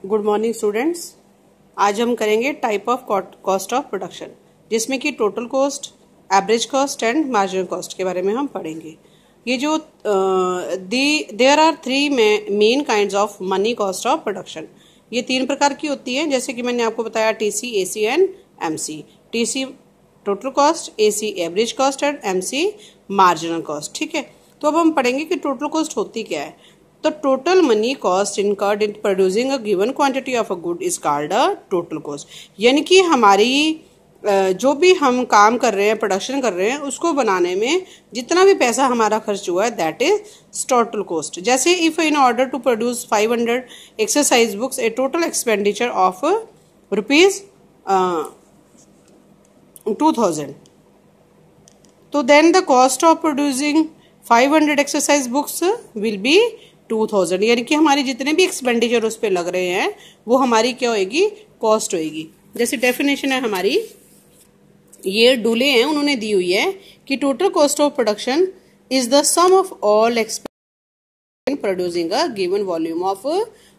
Good morning students. आज हम करेंगे type of cost of production, जिसमें कि total cost, average cost and marginal cost के बारे में हम पढ़ेंगे। ये जो there are three main kinds of money cost of production. ये तीन प्रकार की होती है, जैसे कि मैंने आपको बताया TC, AC and MC. TC total cost, AC average cost and MC marginal cost. ठीक है, तो अब हम पढ़ेंगे कि टोटल कॉस्ट होती क्या है। The total money cost incurred in producing a given quantity of a good is called a total cost। यानी कि हमारी जो भी हम काम कर रहे हैं, प्रोडक्शन कर रहे हैं, उसको बनाने में जितना भी पैसा हमारा खर्च हुआ है, दैट इज टोटल कॉस्ट। जैसे if in order to produce 500 exercise books a total expenditure of rupees 2000, तो then the cost of producing 500 exercise books will be 2000। यानी कि हमारे जितने भी एक्सपेंडिचर उस पर लग रहे हैं वो हमारी क्या होएगी, कॉस्ट होएगी। जैसे डेफिनेशन है हमारी, ये डुले हैं, उन्होंने दी हुई है कि total cost of production is the sum of all expenditure in producing a given volume of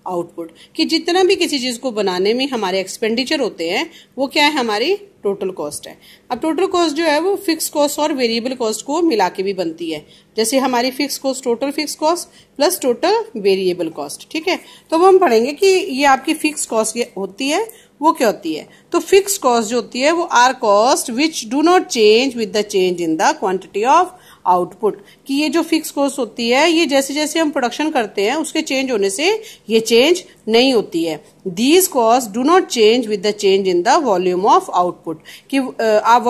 output. कि जितना भी किसी चीज को बनाने में हमारे एक्सपेंडिचर होते हैं वो क्या है, हमारी टोटल कॉस्ट है। अब टोटल कॉस्ट जो है वो फिक्स कॉस्ट और वेरिएबल कॉस्ट को मिला के भी बनती है। जैसे हमारी fix cost, total fix cost plus total variable cost. ठीक है, तो अब हम पढ़ेंगे कि ये आपकी फिक्स कॉस्ट होती है वो क्या होती है। तो फिक्स कॉस्ट जो होती है वो are cost which do not change with the change in the quantity of output. कि ये जो फिक्स कॉस्ट होती है, ये जैसे जैसे हम प्रोडक्शन करते हैं उसके चेंज होने से ये चेंज नहीं होती है। These cost do not change with the change in the volume of output. कि आप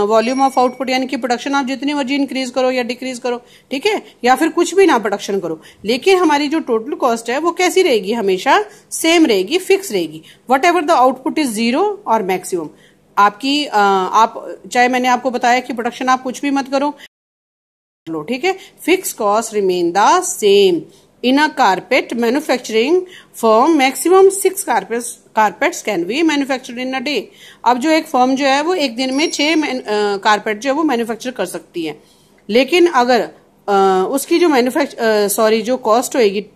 वॉल्यूम ऑफ आउटपुट यानी कि प्रोडक्शन आप जितनी मर्जी इंक्रीज करो या डिक्रीज करो, ठीक है, या फिर कुछ भी ना प्रोडक्शन करो, लेकिन हमारी जो टोटल कॉस्ट है वो कैसी रहेगी, हमेशा सेम रहेगी, फिक्स रहेगी। What ever the output is zero और मैक्सिमम। आपकी आप चाहे मैंने आपको बताया कि प्रोडक्शन आप कुछ भी मत करो लो, ठीक है, fix cost remain the same. In a carpet manufacturing firm maximum 6 carpets can be manufactured in a day. अब जो एक फर्म जो है वो एक दिन में 6 कारपेट जो है वो मैन्युफैक्चर कर सकती है, लेकिन अगर उसकी जो जो कॉस्ट होगी,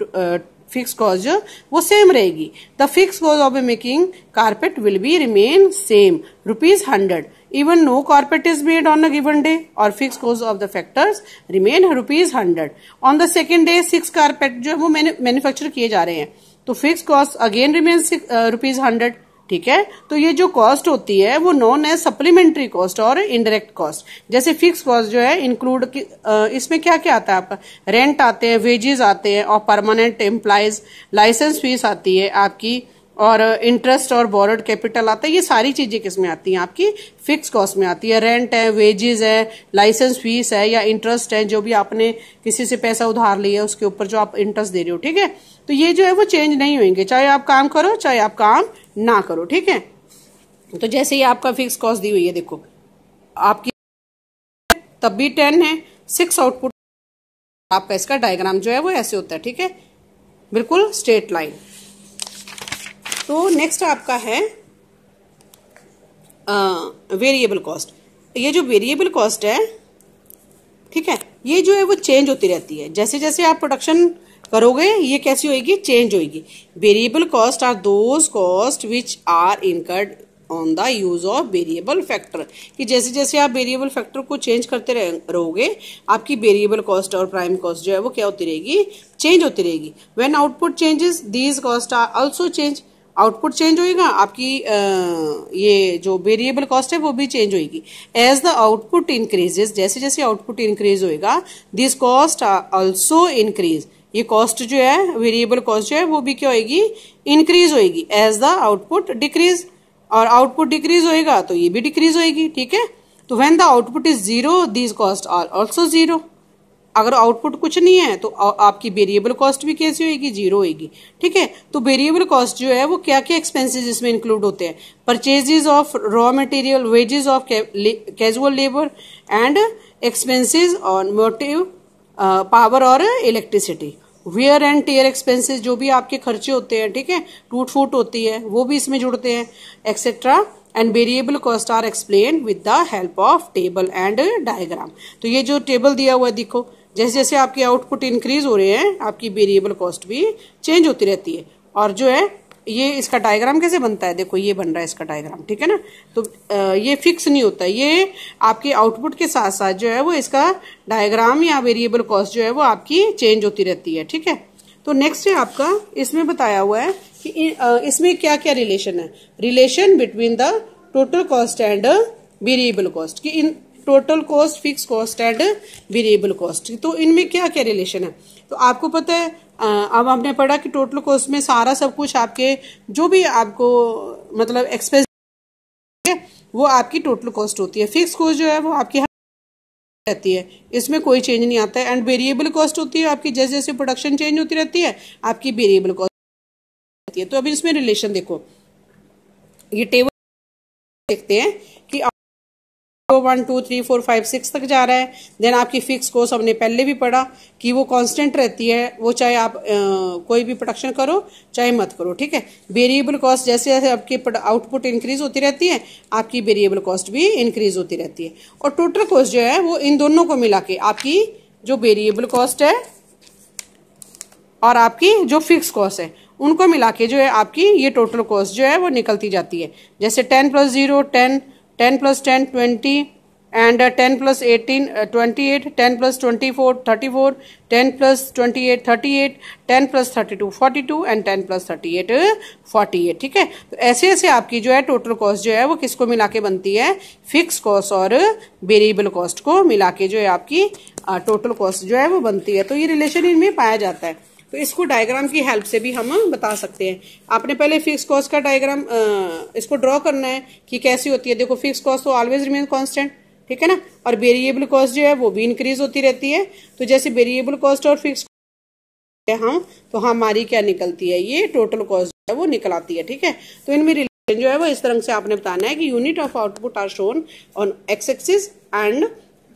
फिक्स कॉस्ट जो वो सेम रहेगी। The fix cost of making carpet will be remain same, ₹100 even no carpet is made on a given day, or fixed cost of the factors remain ₹100। on the second day 6 carpet जो है वो manufacture किए जा रहे हैं, तो fix cost again remain ₹100। ठीक है, तो ये जो कॉस्ट होती है वो नॉन एज सप्लीमेंट्री कॉस्ट और इनडायरेक्ट कॉस्ट। जैसे फिक्स कॉस्ट जो है इंक्लूड इसमें क्या क्या आता है आपका, रेंट आते हैं, वेजेस आते हैं और परमानेंट एम्प्लॉयज, लाइसेंस फीस आती है आपकी, और इंटरेस्ट और बोरोड कैपिटल आता है। ये सारी चीजें किसमें आती हैं, आपकी फिक्स कॉस्ट में आती है। रेंट है, वेजेस है, लाइसेंस फीस है या इंटरेस्ट है, जो भी आपने किसी से पैसा उधार लिया उसके ऊपर जो आप इंटरेस्ट दे रहे हो, ठीक है, तो ये जो है वो चेंज नहीं होंगे, चाहे आप काम करो चाहे आप काम ना करो। ठीक है, तो जैसे ही आपका फिक्स कॉस्ट दी हुई है, देखो आपकी तब भी 10 है, 6 आउटपुट, आपका इसका डायग्राम जो है वो ऐसे होता है। ठीक है, बिल्कुल स्ट्रेट लाइन। तो नेक्स्ट आपका है वेरिएबल कॉस्ट। ये जो वेरिएबल कॉस्ट है, ठीक है, ये जो है वो चेंज होती रहती है। जैसे जैसे आप प्रोडक्शन करोगे ये कैसी होगी, चेंज होगी। Variable cost are those cost which are incurred on the use of variable factor. कि जैसे जैसे आप वेरिएबल फैक्टर को चेंज करते रहोगे, आपकी वेरिएबल कॉस्ट और प्राइम कॉस्ट जो है वो क्या होती रहेगी, चेंज होती रहेगी। When output changes these cost are also change. Output change होएगा, आपकी ये जो वेरिएबल कॉस्ट है वो भी चेंज होएगी। एज द आउटपुट इंक्रीजेस, जैसे जैसे आउटपुट इंक्रीज होएगा, दिस कॉस्ट आल्सो इंक्रीज। ये कॉस्ट जो है, वेरिएबल कॉस्ट जो है वो भी क्या होएगी, इंक्रीज होएगी। एज द आउटपुट डिक्रीज, और आउटपुट डिक्रीज होएगा तो ये भी डिक्रीज होएगी। ठीक है, तो when the output is zero this cost are also zero. अगर आउटपुट कुछ नहीं है तो आपकी वेरिएबल कॉस्ट भी कैसी होगी, जीरो होगी। ठीक है, तो वेरिएबल कॉस्ट जो है वो क्या क्या एक्सपेंसेस इसमें इंक्लूड होते हैं, purchases of raw material, wages of casual labour and expenses on motive power और electricity. Wear and tear expenses, जो भी आपके खर्चे होते हैं, ठीक है, टूट फूट होती है, वो भी इसमें जुड़ते हैं, etcetera. And variable cost are explain with the help of table and diagram. तो ये जो टेबल दिया हुआ है, देखो जैसे जैसे आपके आउटपुट इंक्रीज हो रहे हैं, आपकी वेरिएबल कॉस्ट भी चेंज होती रहती है। और जो है ये इसका डायग्राम कैसे बनता है, देखो ये बन रहा है इसका डायग्राम, ठीक है ना। तो ये फिक्स नहीं होता, ये आपके आउटपुट के साथ साथ जो है वो इसका डायग्राम या वेरिएबल कॉस्ट जो है वो आपकी चेंज होती रहती है, ठीक है। तो नेक्स्ट है आपका, इसमें बताया हुआ है कि इसमें क्या क्या रिलेशन है, relation between the total cost and variable cost, कि in total cost, fixed cost and variable cost, तो इनमें क्या क्या रिलेशन है। तो आपको पता है, अब आपने पढ़ा कि टोटल कॉस्ट में सारा सब कुछ आपके जो भी आपको मतलब एक्सपेंस है वो आपकी टोटल कॉस्ट होती है। फिक्स कॉस्ट जो है वो आपकी रहती है, इसमें कोई चेंज नहीं आता है। एंड वेरिएबल कॉस्ट होती है आपकी, जैसे जैसे प्रोडक्शन चेंज होती रहती है आपकी वेरिएबल कॉस्ट होती है। तो अभी इसमें रिलेशन देखो, ये टेबल देखते हैं कि 1 2 3 4 5 6 तक जा रहा है। देन आपकी फिक्स कॉस्ट हमने पहले भी पढ़ा कि वो कांस्टेंट रहती है, वो चाहे आप कोई भी प्रोडक्शन करो चाहे मत करो, ठीक है। वेरिएबल कॉस्ट जैसे जैसे आपकी आउटपुट इंक्रीज होती रहती है आपकी वेरिएबल कॉस्ट भी इंक्रीज होती रहती है। और टोटल कॉस्ट जो है वो इन दोनों को मिला के आपकी जो वेरिएबल कॉस्ट है और आपकी जो फिक्स कॉस्ट है उनको मिला के जो है आपकी ये टोटल कॉस्ट जो है वो निकलती जाती है। जैसे 10 + 0 10, 10 + 10 20, एंड 10 + 18 28, 10 + 24 34, 10 + 28 38, 10 + 32 42 एंड 10 + 38 48, ठीक है। तो ऐसे ऐसे आपकी जो है टोटल कॉस्ट जो है वो किसको मिला के बनती है, फिक्स कॉस्ट और वेरिएबल कॉस्ट को मिला के जो है आपकी टोटल कॉस्ट जो है वो बनती है। तो ये रिलेशन इनमें पाया जाता है। तो इसको डायग्राम की हेल्प से भी हम बता सकते हैं। आपने पहले फिक्स कॉस्ट का डायग्राम इसको ड्रॉ करना है कि कैसी होती है। देखो फिक्स कॉस्ट तो ऑलवेज रिमेन कांस्टेंट, ठीक है ना, और वेरिएबल कॉस्ट जो है वो भी इंक्रीज होती रहती है। तो जैसे वेरिएबल कॉस्ट और फिक्स हम तो हमारी क्या निकलती है, ये टोटल कॉस्ट जो है वो निकल आती है, ठीक है। तो इनमें रिलेशन जो है वो इस तरह से आपने बताना है कि unit of output are shown on x axis and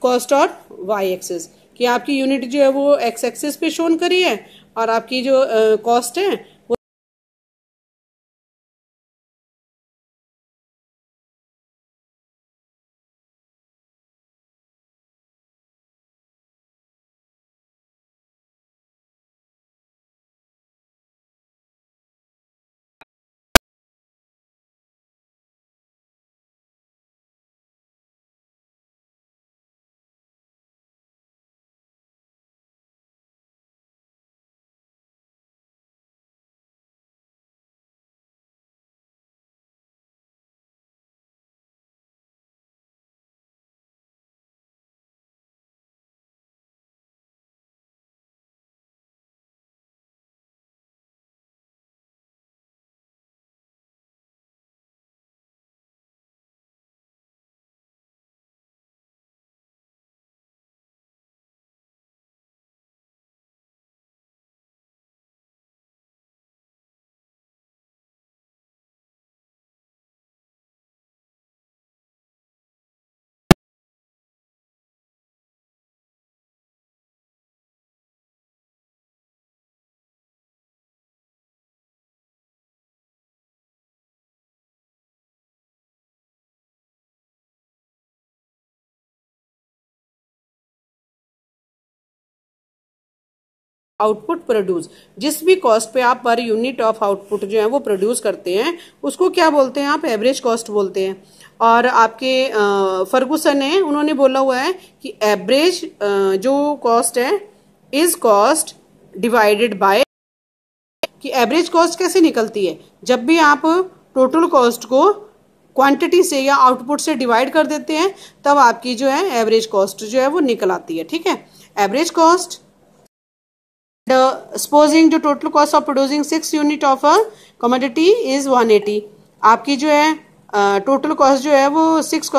cost और वाई एक्सिस, कि आपकी यूनिट जो है वो एक्स एक्सिस पे शोन करी है और आपकी जो कॉस्ट है वो आउटपुट प्रोड्यूस, जिस भी कॉस्ट पे आप पर यूनिट ऑफ आउटपुट जो है वो प्रोड्यूस करते हैं उसको क्या बोलते हैं, आप एवरेज कॉस्ट बोलते हैं। और आपके फर्गुसन है, उन्होंने बोला हुआ है कि एवरेज जो कॉस्ट है इज कॉस्ट डिवाइडेड बाय, कि एवरेज कॉस्ट कैसे निकलती है, जब भी आप टोटल कॉस्ट को क्वांटिटी से या आउटपुट से डिवाइड कर देते हैं तब आपकी जो है एवरेज कॉस्ट जो है वो निकल आती है, ठीक है। एवरेज कॉस्ट सपोजिंग जो total cost of producing 6 unit of a commodity is 180, आपकी जो है टोटल कॉस्ट जो है वो 6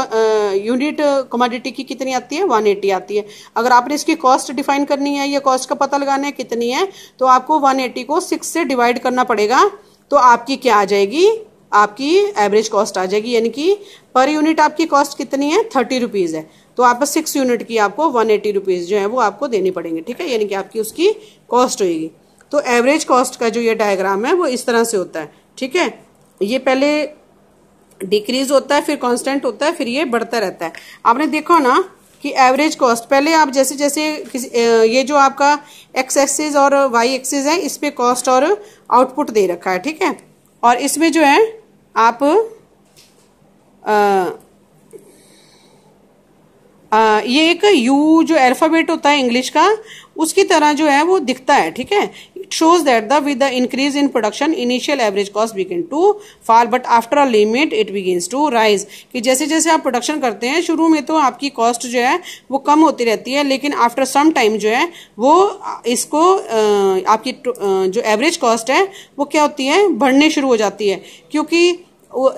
यूनिट कमोडिटी की कितनी आती है, 180 आती है। अगर आपने इसकी कॉस्ट डिफाइन करनी है या कॉस्ट का पता लगाना है कितनी है, तो आपको 180 को 6 से डिवाइड करना पड़ेगा। तो आपकी क्या आ जाएगी, आपकी एवरेज कॉस्ट आ जाएगी, यानी कि पर यूनिट आपकी कॉस्ट कितनी है, 30 रुपीज है। तो आपको 6 यूनिट की आपको 180 रुपीज जो है वो आपको देने पड़ेंगे, ठीक है, यानी कि आपकी उसकी कॉस्ट होगी। तो एवरेज कॉस्ट का जो ये डायग्राम है वो इस तरह से होता है, ठीक है। ये पहले डिक्रीज होता है, फिर कांस्टेंट होता है, फिर ये बढ़ता रहता है। आपने देखो ना कि एवरेज कॉस्ट पहले आप जैसे जैसे ये जो आपका एक्स एक्सिस और वाई एक्सिस है इस पे कॉस्ट और आउटपुट दे रखा है, ठीक है। और इसमें जो है आप ये एक यू जो अल्फाबेट होता है इंग्लिश का उसकी तरह जो है वो दिखता है, ठीक है। It shows that the with the increase in production initial average cost begin to fall but after a limit it begins to rise, कि जैसे जैसे आप प्रोडक्शन करते हैं शुरू में तो आपकी कॉस्ट जो है वो कम होती रहती है, लेकिन आफ्टर सम टाइम जो है वो इसको आपकी जो एवरेज कॉस्ट है वो क्या होती है, बढ़ने शुरू हो जाती है। क्योंकि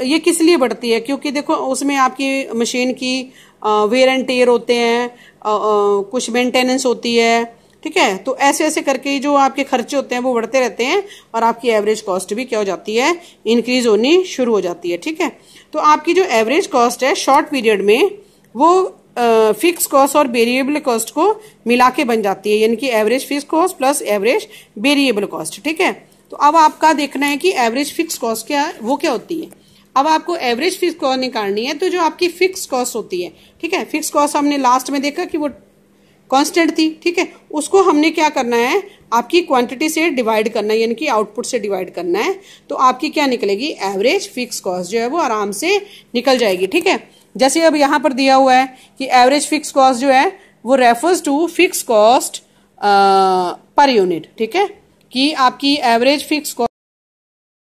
ये किस लिए बढ़ती है, क्योंकि देखो उसमें आपकी मशीन की वेयर एंड टेयर होते हैं, कुछ मेंटेनेंस होती है, ठीक है। तो ऐसे ऐसे करके जो आपके खर्चे होते हैं वो बढ़ते रहते हैं और आपकी एवरेज कॉस्ट भी क्या हो जाती है, इंक्रीज होनी शुरू हो जाती है, ठीक है। तो आपकी जो एवरेज कॉस्ट है शॉर्ट पीरियड में वो फिक्स कॉस्ट और वेरिएबल कॉस्ट को मिला के बन जाती है, यानी कि average fix cost plus average variable cost, ठीक है। तो अब आपका देखना है कि एवरेज फिक्स कॉस्ट क्या है, वो क्या होती है। अब आपको एवरेज फिक्स कॉस्ट निकालनी है, तो जो आपकी फिक्स कॉस्ट होती है, ठीक है, फिक्स कॉस्ट हमने लास्ट में देखा कि वो कांस्टेंट थी, ठीक है, उसको हमने क्या करना है, आपकी क्वांटिटी से डिवाइड करना है, यानी कि आउटपुट से डिवाइड करना है, तो आपकी क्या निकलेगी, एवरेज फिक्स कॉस्ट जो है वो आराम से निकल जाएगी, ठीक है। जैसे अब यहां पर दिया हुआ है कि एवरेज फिक्स कॉस्ट जो है वो refers to fix cost per unit, ठीक है, कि आपकी एवरेज फिक्स कॉस्ट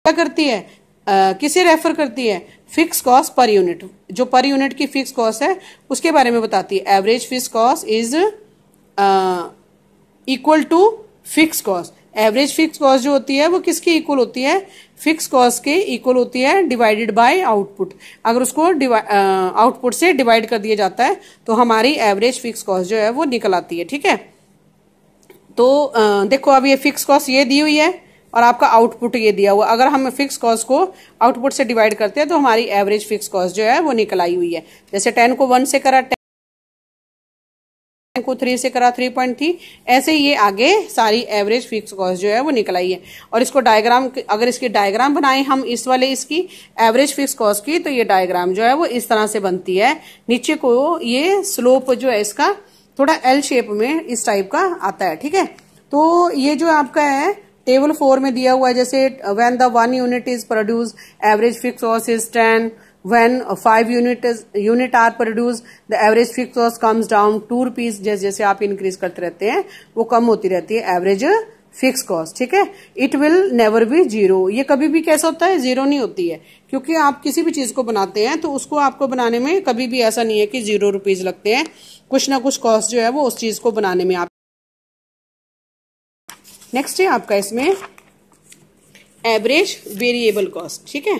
क्या करती है, किसे रेफर करती है, फिक्स कॉस्ट पर यूनिट, जो पर यूनिट की फिक्स कॉस्ट है उसके बारे में बताती है। Average fix cost is equal to fix cost. Average fix cost जो होती है वो किसके इक्वल होती है, फिक्स कॉस्ट के इक्वल होती है डिवाइडेड बाय आउटपुट। अगर उसको आउटपुट से डिवाइड कर दिया जाता है तो हमारी एवरेज फिक्स कॉस्ट जो है वो निकल आती है, ठीक है। तो देखो अब ये फिक्स कॉस्ट ये दी हुई है और आपका आउटपुट ये दिया हुआ, अगर हम फिक्स कॉस्ट को आउटपुट से डिवाइड करते हैं तो हमारी एवरेज फिक्स कॉस्ट जो है वो निकल आई हुई है। जैसे 10 को 1 से करा, 10 को 3 से करा 3.3, ऐसे ही ये आगे सारी एवरेज फिक्स कॉस्ट जो है वो निकल आई है। और इसको डायग्राम, अगर इसकी डायग्राम बनाए हम इस वाले इसकी एवरेज फिक्स कॉस्ट की, तो ये डायग्राम जो है वो इस तरह से बनती है। नीचे को ये स्लोप जो है इसका थोड़ा एल शेप में इस टाइप का आता है, ठीक है। तो ये जो आपका है टेबल 4 में दिया हुआ है, जैसे when the 1 unit is produce average fix cost is 10, when 5 unit are produce the average fix cost comes down 2 rupees. जैसे जैसे आप इंक्रीज करते रहते हैं वो कम होती रहती है एवरेज फिक्स कॉस्ट, ठीक है। It will never be zero, ये कभी भी कैसा होता है, जीरो नहीं होती है, क्योंकि आप किसी भी चीज को बनाते हैं तो उसको आपको बनाने में कभी भी ऐसा नहीं है कि 0 रुपीज लगते हैं, कुछ ना कुछ कॉस्ट जो है वो उस चीज को बनाने में आप। नेक्स्ट है आपका इसमें एवरेज वेरिएबल कॉस्ट, ठीक है।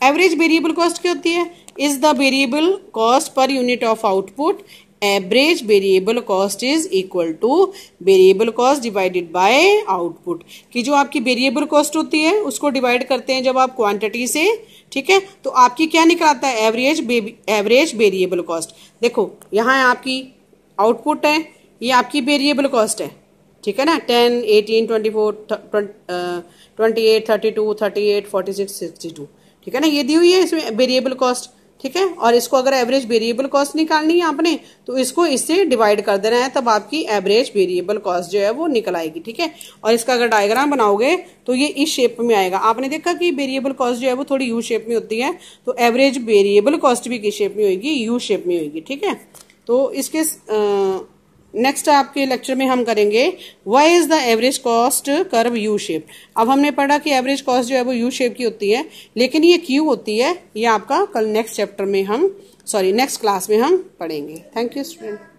एवरेज वेरिएबल कॉस्ट क्या होती है, is the variable cost per unit of output. Average variable cost is equal two variable cost divided by output, कि जो आपकी वेरिएबल कॉस्ट होती है उसको डिवाइड करते हैं जब आप क्वांटिटी से, ठीक है, तो आपकी क्या निकल आता है, एवरेज वेरिएबल कॉस्ट। देखो यहाँ आपकी आउटपुट है, ये आपकी वेरिएबल कॉस्ट है, ठीक है ना, 10, 18, 24, 28, 32, 38, 46, 62, ठीक है ना, ये दी हुई है इसमें वेरिएबल कॉस्ट, ठीक है। और इसको अगर एवरेज वेरिएबल कॉस्ट निकालनी है आपने तो इसको इससे डिवाइड कर देना है, तब आपकी एवरेज वेरिएबल कॉस्ट जो है वो निकल आएगी, ठीक है। और इसका अगर डायग्राम बनाओगे तो ये इस शेप में आएगा। आपने देखा कि वेरिएबल कॉस्ट जो है वो थोड़ी यू शेप में होती है, तो एवरेज वेरिएबल कॉस्ट भी किस शेप में होगी, यू शेप में होगी, ठीक है। तो इसके नेक्स्ट आपके लेक्चर में हम करेंगे why is the average cost curve U shape. अब हमने पढ़ा कि एवरेज कॉस्ट जो है वो यू शेप की होती है, लेकिन ये क्यों होती है ये आपका कल नेक्स्ट चैप्टर में हम नेक्स्ट क्लास में हम पढ़ेंगे। Thank you student.